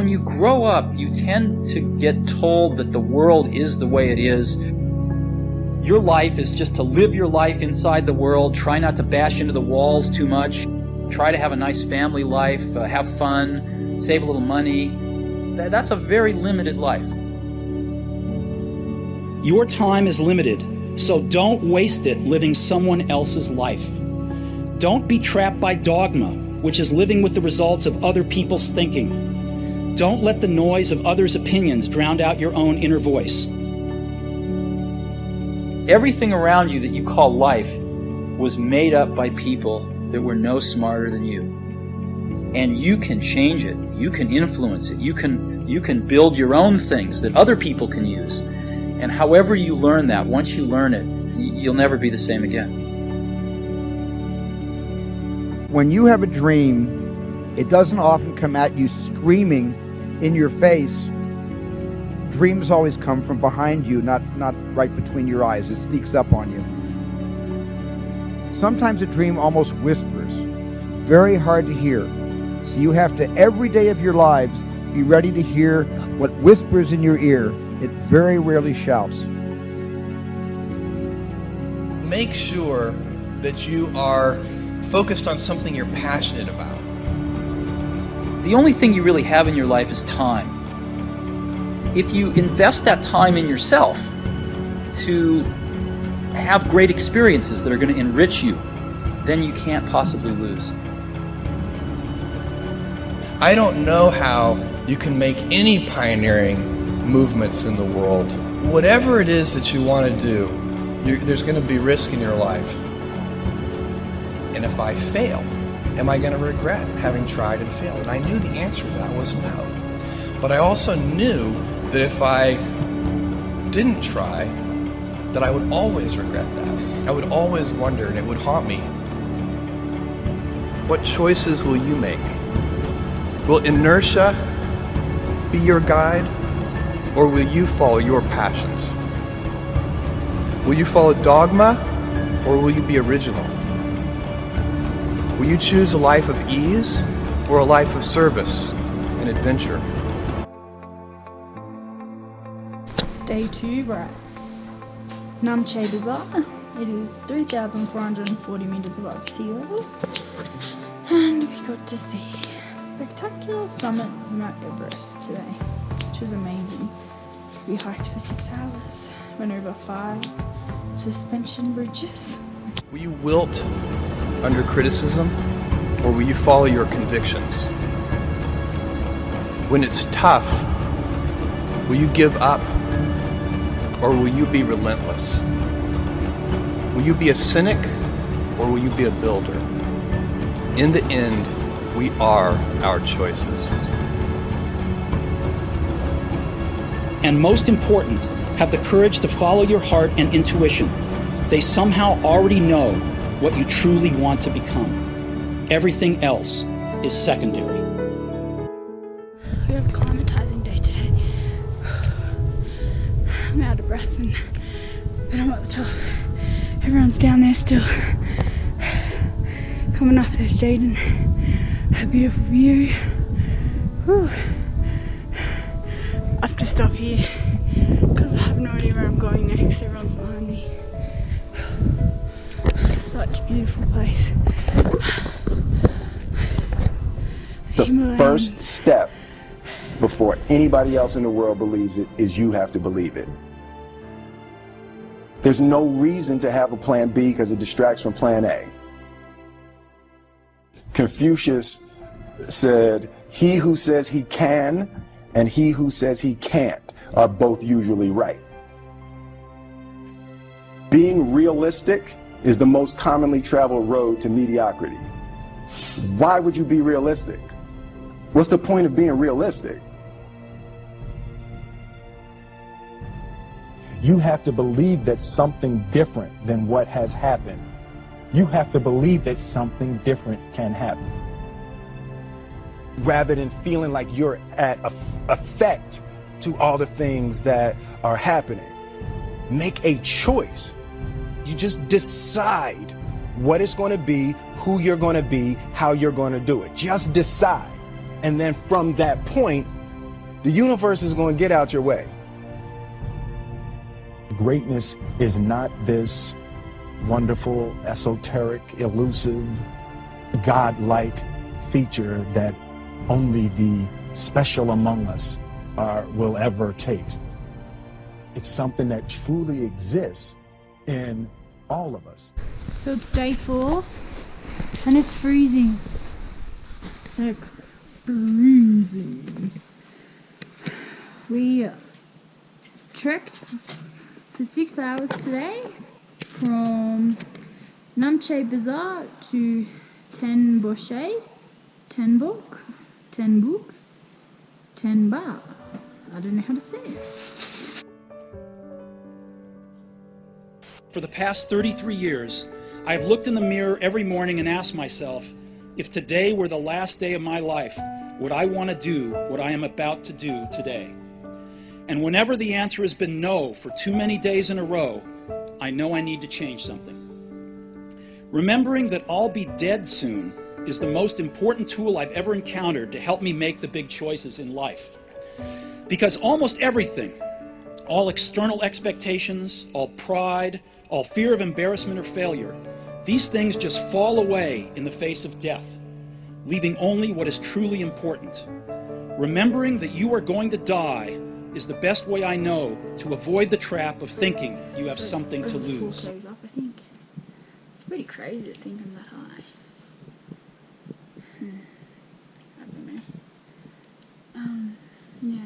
when you grow up, you tend to get told that the world is the way it is. Your life is just to live your life inside the world, try not to bash into the walls too much, try to have a nice family life, have fun, save a little money. That's a very limited life. Your time is limited, so don't waste it living someone else's life. Don't be trapped by dogma, which is living with the results of other people's thinking. Don't let the noise of others' opinions drown out your own inner voice. Everything around you that you call life was made up by people that were no smarter than you. And you can change it. You can influence it. You can build your own things that other people can use. And however you learn that, once you learn it, you'll never be the same again. When you have a dream, it doesn't often come at you screaming in your face. Dreams always come from behind you, not right between your eyes. It sneaks up on you. Sometimes a dream almost whispers, very hard to hear. So you have to, every day of your lives, be ready to hear what whispers in your ear. It very rarely shouts. Make sure that you are focused on something you're passionate about. The only thing you really have in your life is time. If you invest that time in yourself to have great experiences that are going to enrich you, then you can't possibly lose. I don't know how you can make any pioneering movements in the world. Whatever it is that you want to do, there's going to be risk in your life. And if I fail, am I going to regret having tried and failed? And I knew the answer to that was no. But I also knew that if I didn't try, that I would always regret that. I would always wonder, and it would haunt me. What choices will you make? Will inertia be your guide, or will you follow your passions? Will you follow dogma, or will you be original? Will you choose a life of ease, or a life of service and adventure? Day 2, we're at Namche Bazaar. It is 3,440 meters above sea level, and we got to see spectacular summit Mount Everest today, which was amazing. We hiked for 6 hours, went over 5 suspension bridges. Will you wilt under criticism, or will you follow your convictions? When it's tough, will you give up, or will you be relentless? Will you be a cynic, or will you be a builder? In the end, we are our choices. And most important, have the courage to follow your heart and intuition. They somehow already know what you truly want to become. Everything else is secondary. We have a climatizing day today. I'm out of breath, but I'm at the top. Everyone's down there still. Coming up, there's Jaden. A beautiful view. Whew. I have to stop here because I have no idea where I'm going next. Everyone's behind me. Such a beautiful place. The first step before anybody else in the world believes it is you have to believe it. There's no reason to have a plan B because it distracts from plan A. Confucius said, "He who says he can and he who says he can't are both usually right." Being realistic is the most commonly traveled road to mediocrity. Why would you be realistic? What's the point of being realistic? You have to believe that something different than what has happened. You have to believe that something different can happen. Rather than feeling like you're at effect to all the things that are happening, make a choice. You just decide what it's going to be, who you're going to be, how you're going to do it. Just decide. And then from that point, the universe is going to get out your way. Greatness is not this wonderful, esoteric, elusive, God-like feature that only the special among us will ever taste. It's something that truly exists in all of us. So it's day 4 and it's freezing. It's like freezing. We trekked for 6 hours today from Namche Bazaar to Ten Bok, Ten Ba. I don't know how to say it. For the past 33 years, I have looked in the mirror every morning and asked myself, if today were the last day of my life, would I want to do what I am about to do today? And whenever the answer has been no for too many days in a row, I know I need to change something. Remembering that I'll be dead soon is the most important tool I've ever encountered to help me make the big choices in life. Because almost everything, all external expectations, all pride, all fear of embarrassment or failure, these things just fall away in the face of death, leaving only what is truly important. Remembering that you are going to die is the best way I know to avoid the trap of thinking you have something to lose. 4 k's up, I think. It's pretty crazy to think I'm that high. I don't know. Yeah.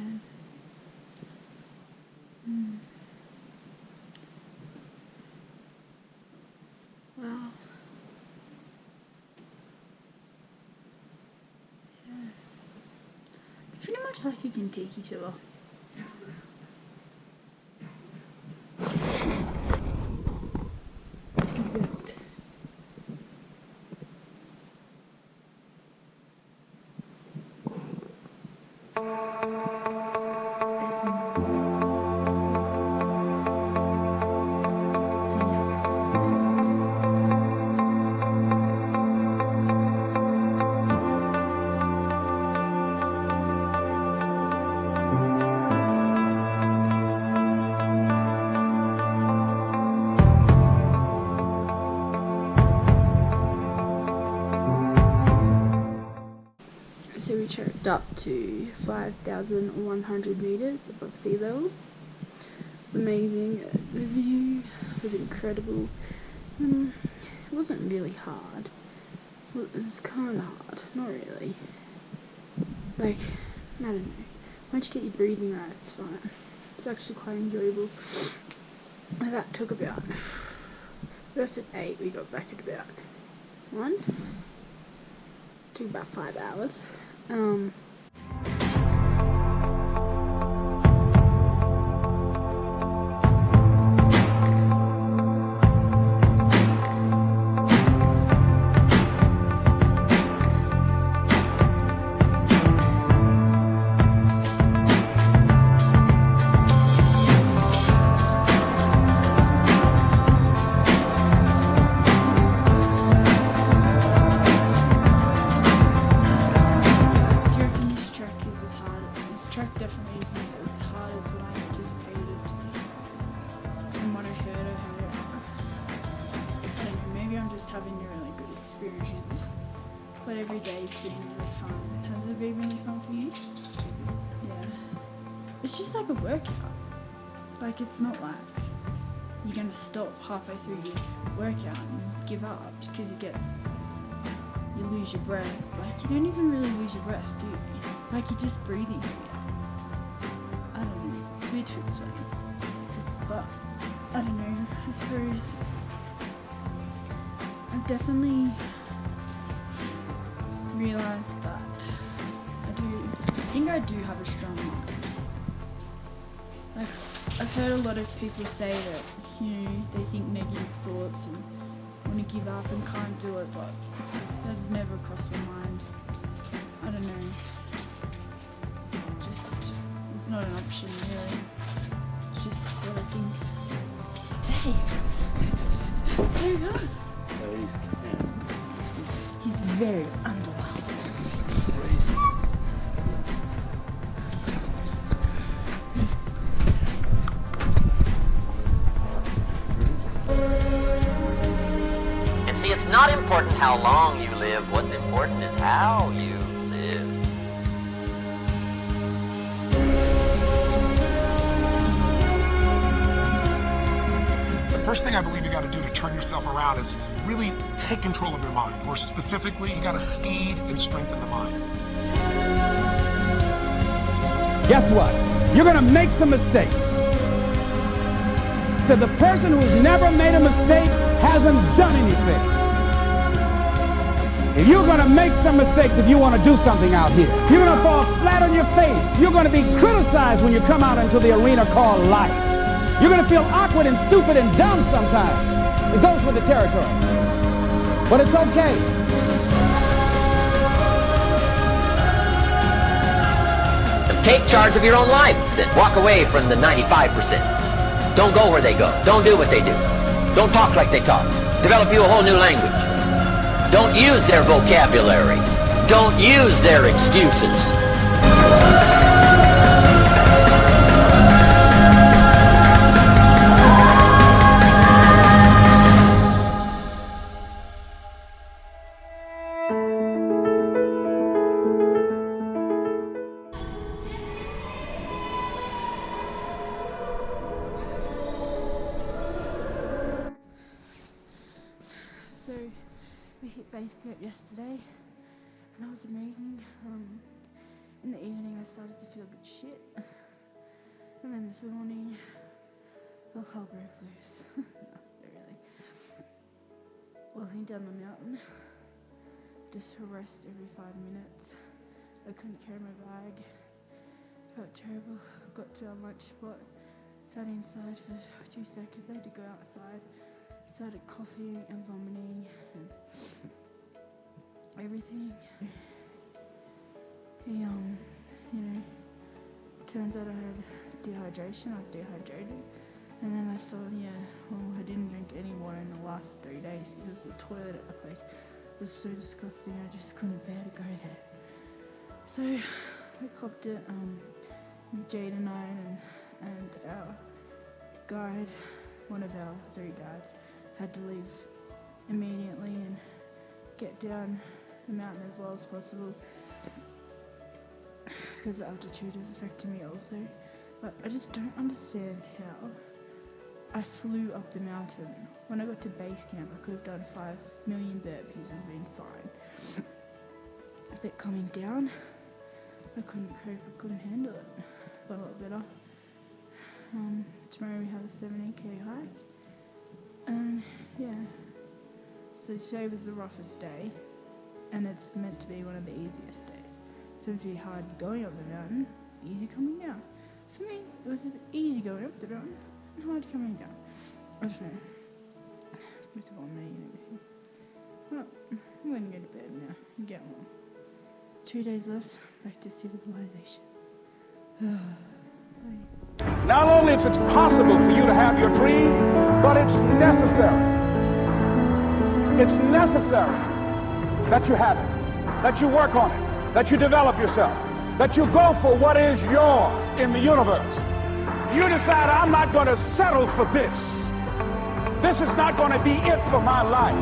Wow. Yeah. It's pretty much like a Kentucky tour. Exact. So we trekked up to 5,100 meters above sea level. It's amazing. The view was incredible. It wasn't really hard. Well, it was kind of hard. Not really. Like, I don't know. Once you get your breathing right, it's fine. It's actually quite enjoyable. And that took about... We left at 8, we got back at about 1. Took about 5 hours. Definitely isn't as hard as what I anticipated it to be. From what I heard, I don't know, maybe I'm just having a really good experience. But every day's been really fun. Has it been really fun for you? Yeah. It's just like a workout. Like, it's not like you're gonna stop halfway through your workout and give up because you lose your breath. Like, you don't even really lose your breath, do you? Like, you're just breathing heavier. I don't know, it's weird to explain, but I don't know, I suppose I've definitely realised that I think I do have a strong mind. Like, I've heard a lot of people say that, they think negative thoughts and want to give up and can't do it, but that's never crossed my mind. I don't know. It's not an option, really. It's just what I think. Hey! There you go! He's very underwhelmed. not important how long you live. What's important is how you live. The first thing I believe you got to do to turn yourself around is really take control of your mind. Or specifically, you got to feed and strengthen the mind. Guess what? You're going to make some mistakes. So the person who's never made a mistake hasn't done anything. And you're going to make some mistakes if you want to do something out here. You're going to fall flat on your face. You're going to be criticized when you come out into the arena called life. You're going to feel awkward and stupid and dumb sometimes. It goes with the territory. But it's okay. Take charge of your own life. Then walk away from the 95%. Don't go where they go. Don't do what they do. Don't talk like they talk. Develop you a whole new language. Don't use their vocabulary. Don't use their excuses. So we hit base camp yesterday, and that was amazing. In the evening I started to feel a bit shit, and then this morning, well, hell broke loose. No, not really. Walking down the mountain, just rest every 5 minutes. I couldn't carry my bag. Felt terrible. Got to our lunch spot, sat inside for 2 seconds. I had to go outside. Started coughing and vomiting and everything. Turns out I had dehydration. I was dehydrated, and then I thought, I didn't drink any water in the last 3 days because the toilet at the place was so disgusting. I just couldn't bear to go there. So I copped it. Jade and I and our guide, one of our 3 guides, had to leave immediately and get down the mountain as low as possible because the altitude is affecting me also. But I just don't understand how I flew up the mountain. When I got to base camp, I could have done 5 million burpees and been fine. But coming down, I couldn't cope, I couldn't handle it. Got a lot better. Tomorrow we have a 70k hike. So today was the roughest day, and it's meant to be one of the easiest days. So it'd be hard going up the mountain, easy coming down. For me, it was easy going up the mountain and hard coming down. I don't know. With vomiting and everything. Well, I'm going to go to bed now and get warm. 2 days left, back to civilization. Not only is it possible for you to have your dream, but it's necessary. It's necessary that you have it, that you work on it, that you develop yourself, that you go for what is yours in the universe. You decide, I'm not going to settle for this. This is not going to be it for my life.